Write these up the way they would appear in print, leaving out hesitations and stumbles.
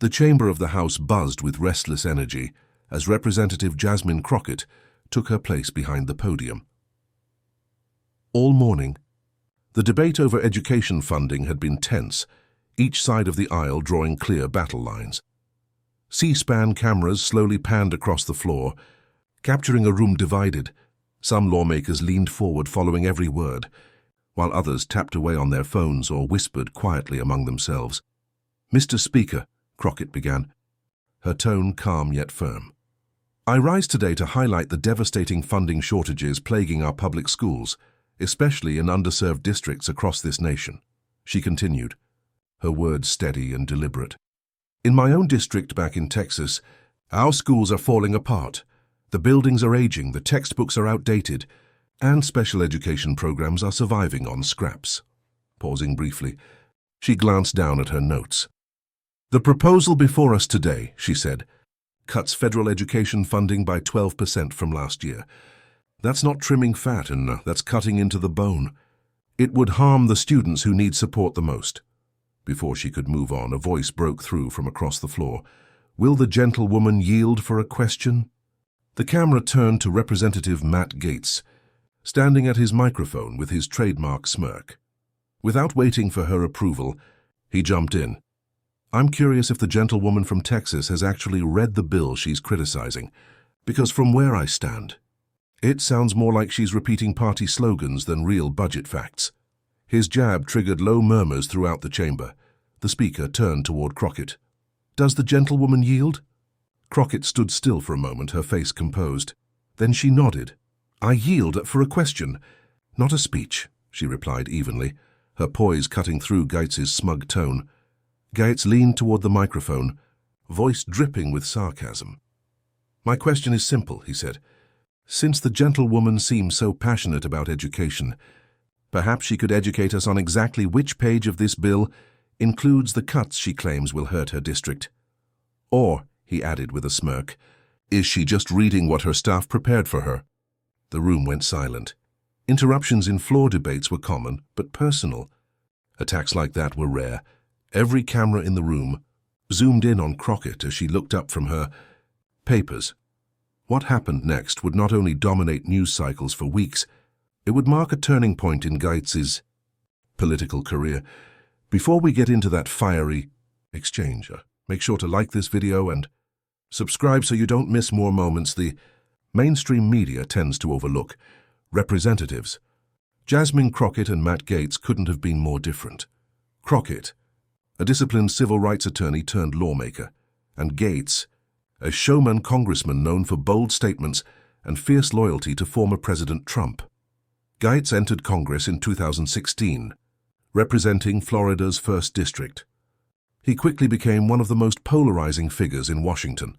The chamber of the House buzzed with restless energy as Representative Jasmine Crockett took her place behind the podium. All morning, the debate over education funding had been tense, each side of the aisle drawing clear battle lines. C-SPAN cameras slowly panned across the floor, capturing a room divided. Some lawmakers leaned forward following every word, while others tapped away on their phones or whispered quietly among themselves. "Mr. Speaker," Crockett began, her tone calm yet firm, "I rise today to highlight the devastating funding shortages plaguing our public schools, especially in underserved districts across this nation." She continued, her words steady and deliberate. "In my own district back in Texas, our schools are falling apart. The buildings are aging, the textbooks are outdated, and special education programs are surviving on scraps." Pausing briefly, she glanced down at her notes. "The proposal before us today," she said, "cuts federal education funding by 12% from last year. That's not trimming fat, and that's cutting into the bone. It would harm the students who need support the most." Before she could move on, a voice broke through from across the floor. "Will the gentlewoman yield for a question?" The camera turned to Representative Matt Gaetz, standing at his microphone with his trademark smirk. Without waiting for her approval, he jumped in. "I'm curious if the gentlewoman from Texas has actually read the bill she's criticizing, because from where I stand, it sounds more like she's repeating party slogans than real budget facts." His jab triggered low murmurs throughout the chamber. The speaker turned toward Crockett. "Does the gentlewoman yield?" Crockett stood still for a moment, her face composed. Then she nodded. "I yield for a question, not a speech," she replied evenly, her poise cutting through Gaetz's smug tone. Gaetz leaned toward the microphone, voice dripping with sarcasm. "My question is simple," he said. "Since the gentlewoman seems so passionate about education, perhaps she could educate us on exactly which page of this bill includes the cuts she claims will hurt her district. Or," he added with a smirk, "is she just reading what her staff prepared for her?" The room went silent. Interruptions in floor debates were common, but personal. Attacks like that were rare. Every camera in the room zoomed in on Crockett as she looked up from her papers. What happened next would not only dominate news cycles for weeks, it would mark a turning point in Gaetz's political career. Before we get into that fiery exchange, make sure to like this video and subscribe so you don't miss more moments the mainstream media tends to overlook. Representatives Jasmine Crockett and Matt Gaetz couldn't have been more different. Crockett, a disciplined civil rights attorney turned lawmaker, and Gaetz, a showman congressman known for bold statements and fierce loyalty to former President Trump. Gaetz entered Congress in 2016, representing Florida's 1st District. He quickly became one of the most polarizing figures in Washington,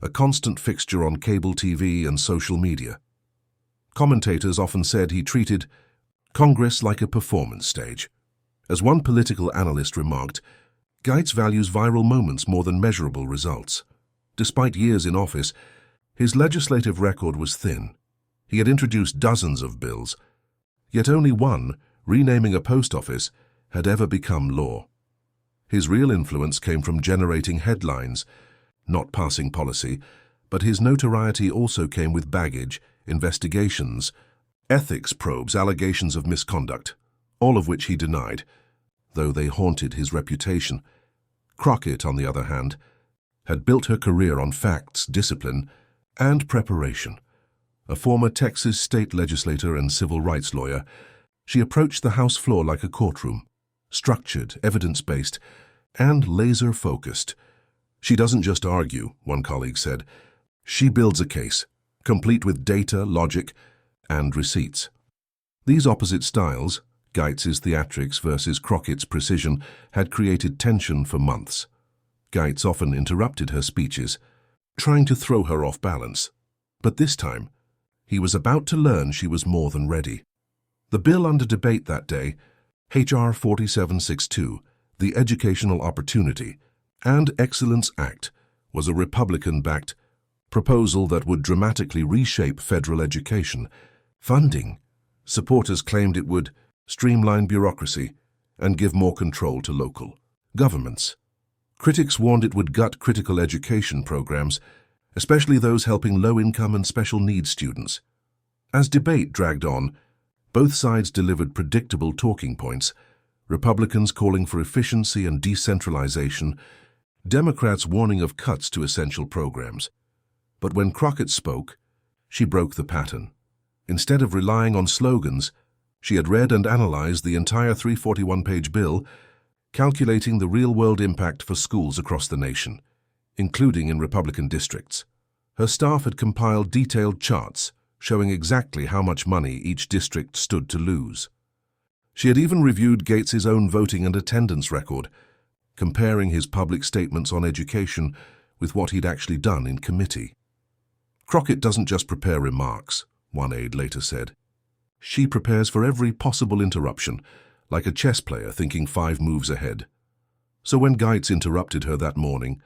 a constant fixture on cable TV and social media. Commentators often said he treated Congress like a performance stage. As one political analyst remarked, Gaetz values viral moments more than measurable results. Despite years in office, his legislative record was thin. He had introduced dozens of bills, yet only one, renaming a post office, had ever become law. His real influence came from generating headlines, not passing policy, but his notoriety also came with baggage, investigations, ethics probes, allegations of misconduct, all of which he denied, though they haunted his reputation. Crockett, on the other hand, had built her career on facts, discipline, and preparation. A former Texas state legislator and civil rights lawyer, she approached the House floor like a courtroom, structured, evidence-based, and laser-focused. "She doesn't just argue," one colleague said. "She builds a case, complete with data, logic, and receipts." These opposite styles, Gaetz's theatrics versus Crockett's precision, had created tension for months. Gaetz often interrupted her speeches, trying to throw her off balance. But this time, he was about to learn she was more than ready. The bill under debate that day, H.R. 4762, the Educational Opportunity and Excellence Act, was a Republican-backed proposal that would dramatically reshape federal education. Funding. Supporters claimed it would streamline bureaucracy and give more control to local governments. Critics warned it would gut critical education programs, especially those helping low-income and special needs students. As debate dragged on, both sides delivered predictable talking points, Republicans calling for efficiency and decentralization, Democrats warning of cuts to essential programs. But when Crockett spoke, she broke the pattern. Instead of relying on slogans, she had read and analyzed the entire 341-page bill, calculating the real-world impact for schools across the nation, including in Republican districts. Her staff had compiled detailed charts showing exactly how much money each district stood to lose. She had even reviewed Gaetz's own voting and attendance record, comparing his public statements on education with what he'd actually done in committee. Crockett doesn't just prepare remarks, one aide later said. She prepares for every possible interruption, like a chess player thinking 5 moves ahead. So when Gaetz interrupted her that morning,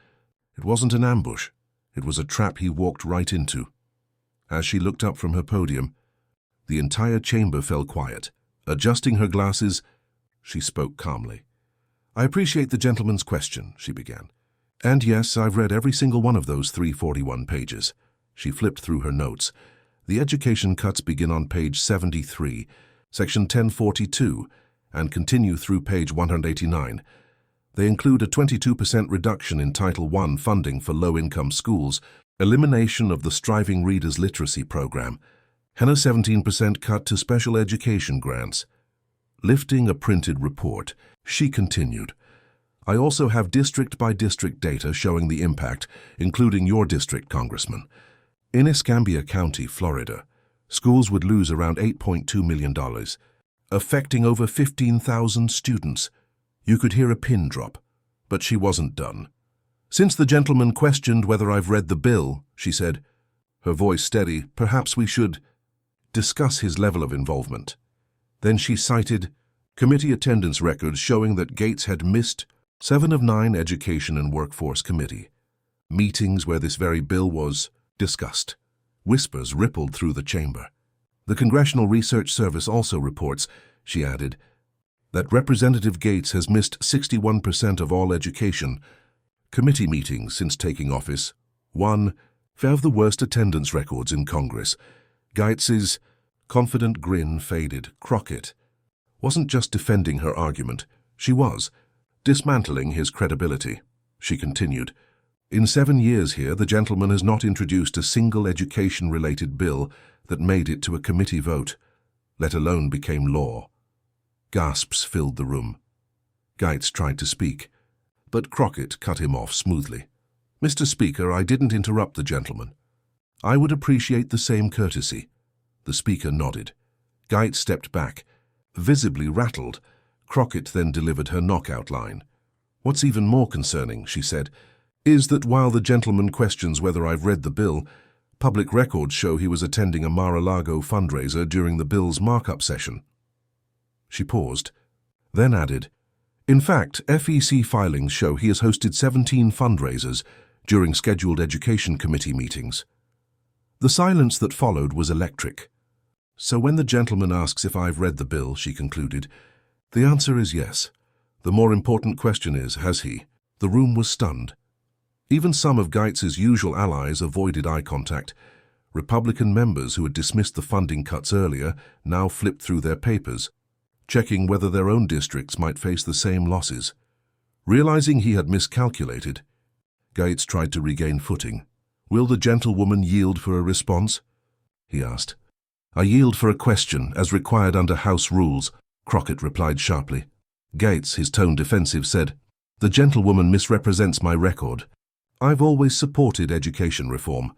it wasn't an ambush, it was a trap he walked right into. As she looked up from her podium, the entire chamber fell quiet. Adjusting her glasses, she spoke calmly. "I appreciate the gentleman's question," she began. "And yes, I've read every single one of those 341 pages. She flipped through her notes. The education cuts begin on page 73, section 1042, and continue through page 189. They include a 22% reduction in Title I funding for low-income schools, elimination of the Striving Readers Literacy Program, and a 17% cut to special education grants. Lifting a printed report, she continued, "I also have district-by-district data showing the impact, including your district, Congressman. In Escambia County, Florida, schools would lose around $8.2 million, affecting over 15,000 students." You could hear a pin drop, but she wasn't done. "Since the gentleman questioned whether I've read the bill," she said, her voice steady, "perhaps we should discuss his level of involvement." Then she cited committee attendance records showing that Gaetz had missed 7 of 9 Education and Workforce Committee meetings where this very bill was discussed. Whispers rippled through the chamber. The Congressional Research Service also reports, she added, that Representative Gaetz has missed 61% of all education committee meetings since taking office. 1. Have the worst attendance records in Congress. Gaetz's confident grin faded. Crockett wasn't just defending her argument, she was dismantling his credibility. She continued, "In 7 years here, the gentleman has not introduced a single education-related bill that made it to a committee vote, let alone became law." Gasps filled the room. Gaetz tried to speak, but Crockett cut him off smoothly. "Mr. Speaker, I didn't interrupt the gentleman. I would appreciate the same courtesy." The Speaker nodded. Gaetz stepped back, visibly rattled. Crockett then delivered her knockout line. "What's even more concerning," she said, "is that while the gentleman questions whether I've read the bill, public records show he was attending a Mar-a-Lago fundraiser during the bill's markup session." She paused, then added, "In fact, FEC filings show he has hosted 17 fundraisers during scheduled Education Committee meetings." The silence that followed was electric. "So when the gentleman asks if I've read the bill," she concluded, "the answer is yes. The more important question is, has he?" The room was stunned. Even some of Gaetz's usual allies avoided eye contact. Republican members who had dismissed the funding cuts earlier now flipped through their papers, checking whether their own districts might face the same losses. Realizing he had miscalculated, Gaetz tried to regain footing. "Will the gentlewoman yield for a response?" he asked. "I yield for a question, as required under House rules," Crockett replied sharply. Gaetz, his tone defensive, said, "The gentlewoman misrepresents my record. I've always supported education reform."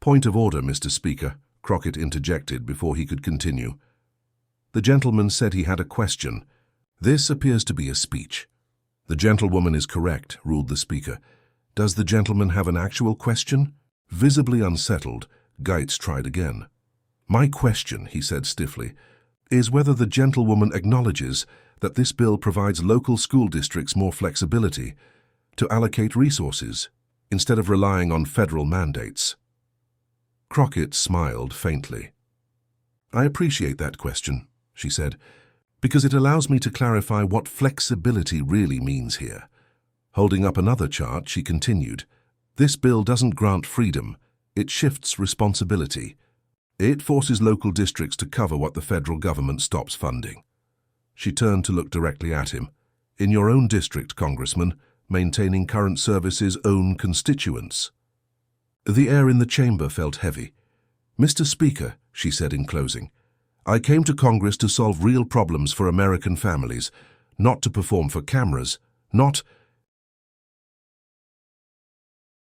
"Point of order, Mr. Speaker," Crockett interjected before he could continue. The gentleman said he had a question. "This appears to be a speech." "The gentlewoman is correct," ruled the Speaker. "Does the gentleman have an actual question?" Visibly unsettled, Gaetz tried again. "My question," he said stiffly, "is whether the gentlewoman acknowledges that this bill provides local school districts more flexibility to allocate resources instead of relying on federal mandates." Crockett smiled faintly. "I appreciate that question," she said, "because it allows me to clarify what flexibility really means here. Holding up another chart, she continued, "This bill doesn't grant freedom, it shifts responsibility. It forces local districts to cover what the federal government stops funding." She turned to look directly at him. "In your own district, Congressman, maintaining current services' own constituents." The air in the chamber felt heavy. "Mr. Speaker," she said in closing, "I came to Congress to solve real problems for American families, not to perform for cameras, not